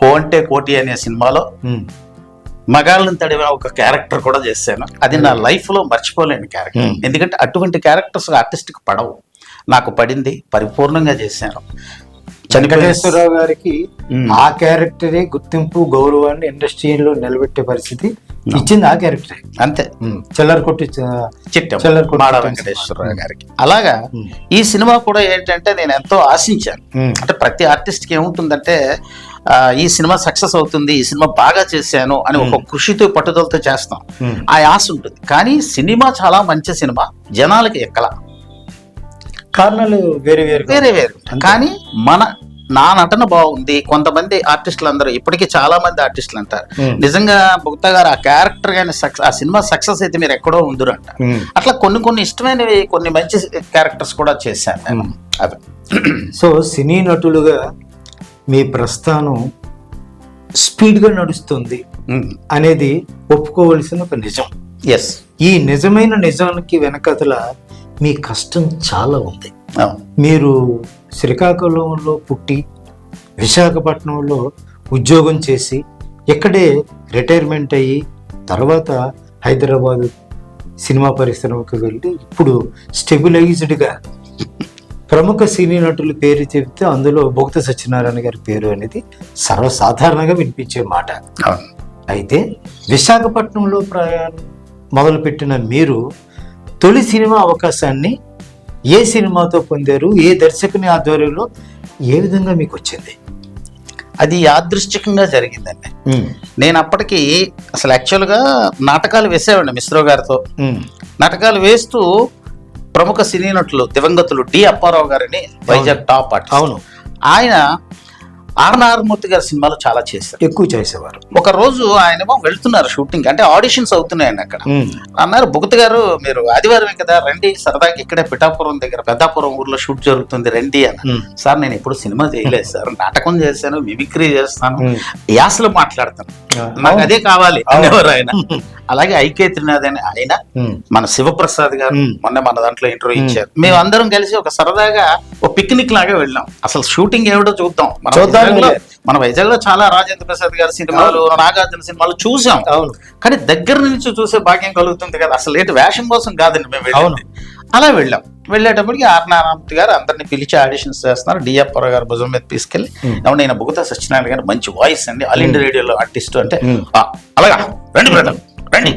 కోంటే కోటి అనే సినిమాలో మగాళ్ళని తడివే ఒక క్యారెక్టర్ కూడా చేశాను. అది నా లైఫ్ లో మర్చిపోలేని క్యారెక్టర్. ఎందుకంటే అటువంటి క్యారెక్టర్స్ ఆర్టిస్ట్ కి పడవు, నాకు పడింది, పరిపూర్ణంగా చేశాను. వెంకటేశ్వరరావు గారికి ఆ క్యారెక్టరే గుర్తింపు, గౌరవాన్ని ఇండస్ట్రీలో నిలబెట్టే పరిస్థితి ఇచ్చింది ఆ క్యారెక్టరే. అంతే, చిల్లర కొట్టి మాడ వెంకటేశ్వరరావు గారికి. అలాగా ఈ సినిమా కూడా ఏంటంటే నేను ఎంతో ఆశించాను. అంటే ప్రతి ఆర్టిస్ట్ కి ఏముంటుందంటే ఈ సినిమా సక్సెస్ అవుతుంది, ఈ సినిమా బాగా చేశాను అని ఒక కృషితో పట్టుదలతో చేస్తాం, ఆ ఆశ ఉంటుంది. కానీ సినిమా చాలా మంచి సినిమా, జనాలకి ఎక్కల, కారణాలు వేరే వేరే. కానీ నా నటన బాగుంది. కొంతమంది ఆర్టిస్టులు అందరూ ఇప్పటికీ చాలా మంది ఆర్టిస్టులు అంటారు, నిజంగా బుక్తా గారు ఆ క్యారెక్టర్ కానీ ఆ సినిమా సక్సెస్ అయితే మీరు ఎక్కడో ఉందరు అంట. అట్లా కొన్ని ఇష్టమైనవి, కొన్ని మంచి క్యారెక్టర్స్ కూడా చేశాను నేను. అది సో సినీ నటులుగా మీ ప్రస్థానం స్పీడ్గా నడుస్తుంది అనేది ఒప్పుకోవలసిన ఒక నిజం. ఎస్, ఈ నిజమైన నిజానికి వెనకతల మీ కష్టం చాలా ఉంది. మీరు శ్రీకాకుళంలో పుట్టి విశాఖపట్నంలో ఉద్యోగం చేసి ఇక్కడే రిటైర్మెంట్ అయ్యి తర్వాత హైదరాబాదు సినిమా పరిశ్రమకు వెళ్ళి ఇప్పుడు స్టెబిలైజ్డ్గా ప్రముఖ సినీ నటుల పేరు చెబితే అందులో బొగత సత్యనారాయణ గారి పేరు అనేది సర్వసాధారణంగా వినిపించే మాట. అయితే విశాఖపట్నంలో ప్రయాణం మొదలుపెట్టిన మీరు తొలి సినిమా అవకాశాన్ని ఏ సినిమాతో పొందారు, ఏ దర్శకుని ఆధ్వర్యంలో, ఏ విధంగా మీకు వచ్చింది? అది యాదృశ్చికంగా జరిగిందండి. నేను అప్పటికి అసలు యాక్చువల్గా నాటకాలు వేసేవాడిని మిశ్రో గారితో. నాటకాలు వేస్తూ ప్రముఖ సినీ నటులు దివంగతులు డి అప్పారావు గారిని, వైజాగ్ టాప్ ఆర్టిస్ట్, అవును, ఆయన ఆర్ఎన్ఆర్ మూర్తి గారి సినిమాలు చాలా చేశారు, ఎక్కువ చేసేవారు. ఒక రోజు ఆయనేమో వెళ్తున్నారు షూటింగ్, అంటే ఆడిషన్స్ అవుతున్నాయండి అక్కడ. అన్నారు, బుగత గారు మీరు ఆదివారమే కదా రండి, సరదాగా ఇక్కడే పిఠాపురం దగ్గర పెద్దాపురం ఊర్లో షూట్ జరుగుతుంది రండి అని. సార్ నేను ఎప్పుడు సినిమా చేయలేదు సార్, నాటకం చేశాను, మిమిక్రీ చేస్తాను, యాసలు మాట్లాడతాను, నాకు అదే కావాలి అనేవారు ఆయన. అలాగే ఐకే త్రినాథ్ అని ఆయన, మన శివప్రసాద్ గారు మొన్న మన దాంట్లో ఇంటర్వ్యూ ఇచ్చారు. మేము అందరం కలిసి ఒక సరదాగా ఒక పిక్నిక్ లాగా వెళ్ళాం. అసలు షూటింగ్ ఏమిటో చూద్దాం. మన వైజాగ్ లో చాలా రాజేంద్ర ప్రసాద్ గారి సినిమాలు, నాగార్జున సినిమాలు చూసాం, కానీ దగ్గర నుంచి చూసే భాగ్యం కలుగుతుంది కదా. అసలు ఏంటి వేషం కోసం కాదండి మేము వెళ్ళింది. అలా వెళ్ళాం. వెళ్ళేటప్పటికి ఆర్ఎన్ఆర్ గారు అందరినీ పిలిచి ఆడిషన్స్ చేస్తున్నారు. డి అప్పారావు గారు భుజం మీద తీసుకెళ్ళి, అవును నేను బుగత సత్యనారాయణ గారు మంచి వాయిస్ అండి, ఆల్ ఇండియా రేడియోలో ఆర్టిస్ట్ అంటే, అలాగా రండి బ్రదర్ రండి,